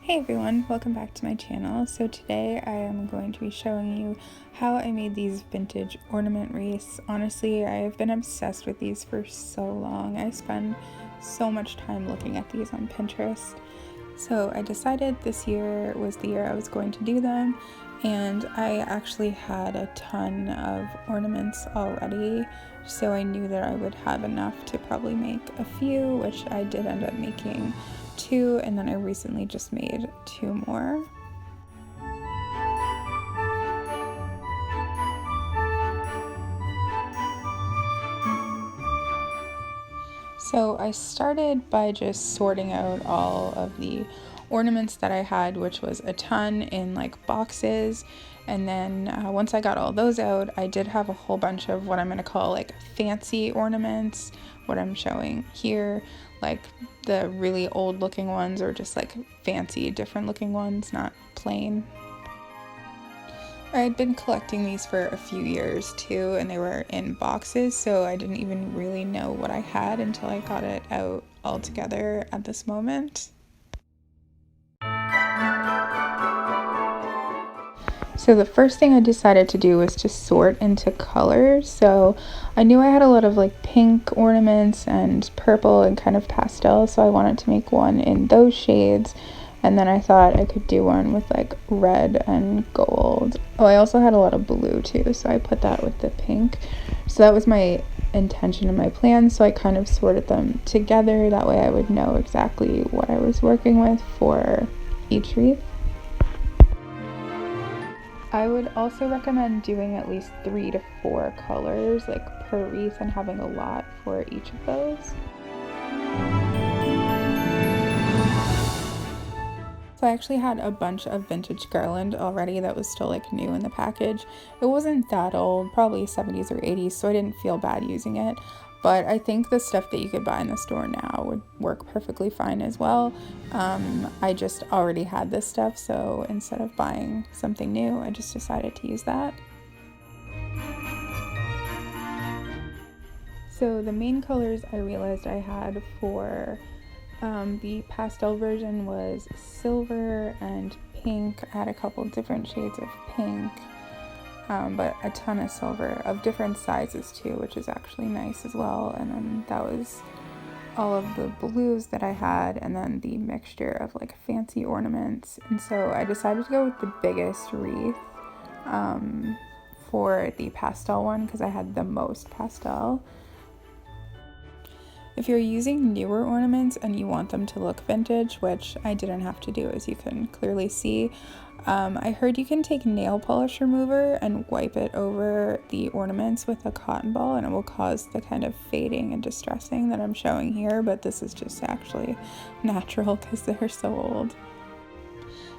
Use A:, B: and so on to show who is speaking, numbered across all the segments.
A: Hey everyone, welcome back to my channel. So today I am going to be showing you how I made these vintage ornament wreaths. Honestly, I have been obsessed with these for so long. I spend so much time looking at these on Pinterest. So I decided this year was the year I was going to do them, and I actually had a ton of ornaments already, so I knew that I would have enough to probably make a few, which I did end up making 2, and then I recently just made 2 more. So I started by just sorting out all of the ornaments that I had, which was a ton, in like boxes. And then once I got all those out, I did have a whole bunch of what I'm going to call like fancy ornaments, what I'm showing here, like the really old looking ones or just like fancy different looking ones, not plain. I'd been collecting these for a few years too, and they were in boxes, so I didn't even really know what I had until I got it out all together at this moment. So the first thing I decided to do was to sort into colors. So I knew I had a lot of like pink ornaments and purple and kind of pastel, so I wanted to make one in those shades. And then I thought I could do one with like red and gold. Oh, I also had a lot of blue too, so I put that with the pink. So that was my intention and my plan. So I kind of sorted them together. That way I would know exactly what I was working with for each wreath. I would also recommend doing at least 3 to 4 colors like per wreath and having a lot for each of those. So I actually had a bunch of vintage garland already that was still like new in the package. It wasn't that old, probably 70s or 80s, so I didn't feel bad using it. But I think the stuff that you could buy in the store now would work perfectly fine as well. I just already had this stuff, so instead of buying something new, I just decided to use that. So the main colors I realized I had for the pastel version was silver and pink. I had a couple different shades of pink, but a ton of silver of different sizes too, which is actually nice as well. And then that was all of the blues that I had, and then the mixture of like fancy ornaments. And so I decided to go with the biggest wreath for the pastel one because I had the most pastel. If you're using newer ornaments and you want them to look vintage, which I didn't have to do as you can clearly see, I heard you can take nail polish remover and wipe it over the ornaments with a cotton ball and it will cause the kind of fading and distressing that I'm showing here, but this is just actually natural because they're so old.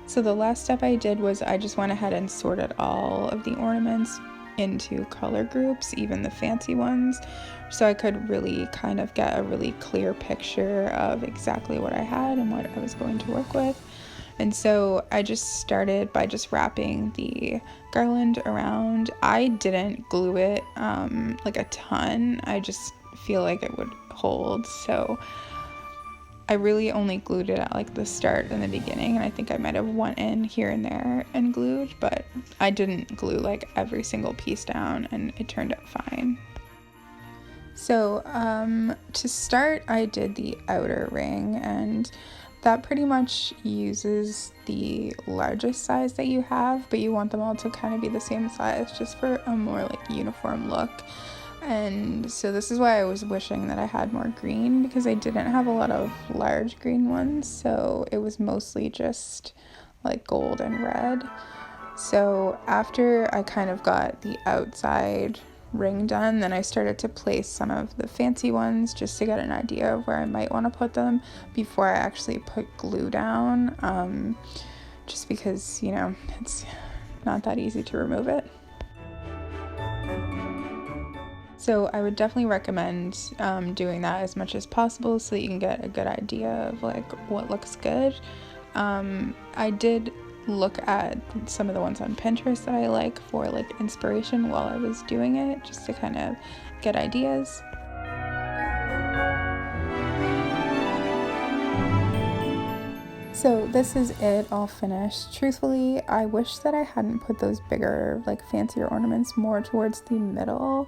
A: So the last step I did was I just went ahead and sorted all of the ornaments into color groups, even the fancy ones, so I could really kind of get a really clear picture of exactly what I had and what I was going to work with. And so I just started by just wrapping the garland around. I didn't glue it like a ton. I just feel like it would hold, so I really only glued it at like the start and the beginning, and I think I might have went in here and there and glued, but I didn't glue like every single piece down, and it turned out fine. So to start, I did the outer ring, and that pretty much uses the largest size that you have, but you want them all to kind of be the same size just for a more like uniform look. And so this is why I was wishing that I had more green, because I didn't have a lot of large green ones, so it was mostly just like gold and red. So after I kind of got the outside ring done, then I started to place some of the fancy ones just to get an idea of where I might want to put them before I actually put glue down, just because, you know, it's not that easy to remove it. So I would definitely recommend doing that as much as possible so that you can get a good idea of like what looks good. I did look at some of the ones on Pinterest that I like for like inspiration while I was doing it, just to kind of get ideas. So this is it all finished. Truthfully, I wish that I hadn't put those bigger, like fancier ornaments more towards the middle,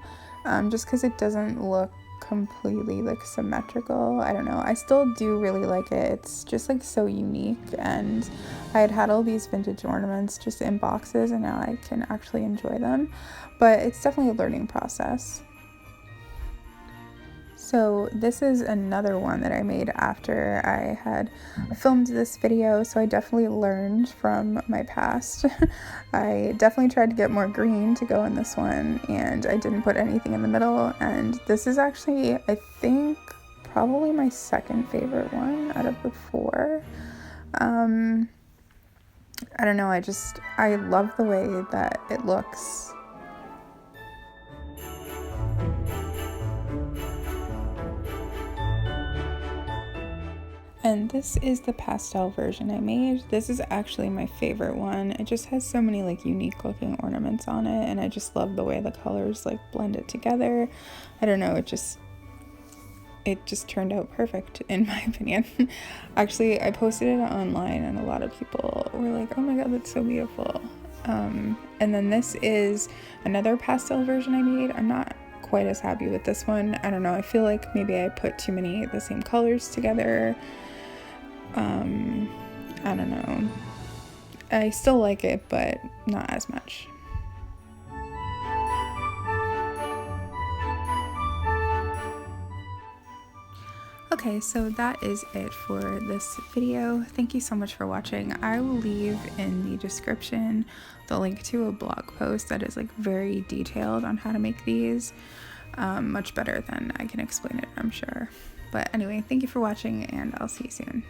A: just because it doesn't look completely like symmetrical. I don't know. I still do really like it. It's just like so unique, and I had all these vintage ornaments just in boxes, and now I can actually enjoy them. But it's definitely a learning process. So this is another one that I made after I had filmed this video, so I definitely learned from my past. I definitely tried to get more green to go in this one, and I didn't put anything in the middle, and this is actually, I think, probably my second favorite one out of the four. I don't know, I love the way that it looks. And this is the pastel version I made. This is actually my favorite one. It just has so many like unique looking ornaments on it, and I just love the way the colors like blend it together. I don't know, it just turned out perfect in my opinion. Actually, I posted it online and a lot of people were like, oh my god, that's so beautiful. And then this is another pastel version I made. I'm not quite as happy with this one. I don't know, I feel like maybe I put too many of the same colors together. I don't know. I still like it, but not as much. Okay, so that is it for this video. Thank you so much for watching. I will leave in the description the link to a blog post that is like very detailed on how to make these. Much better than I can explain it, I'm sure. But anyway, thank you for watching, and I'll see you soon.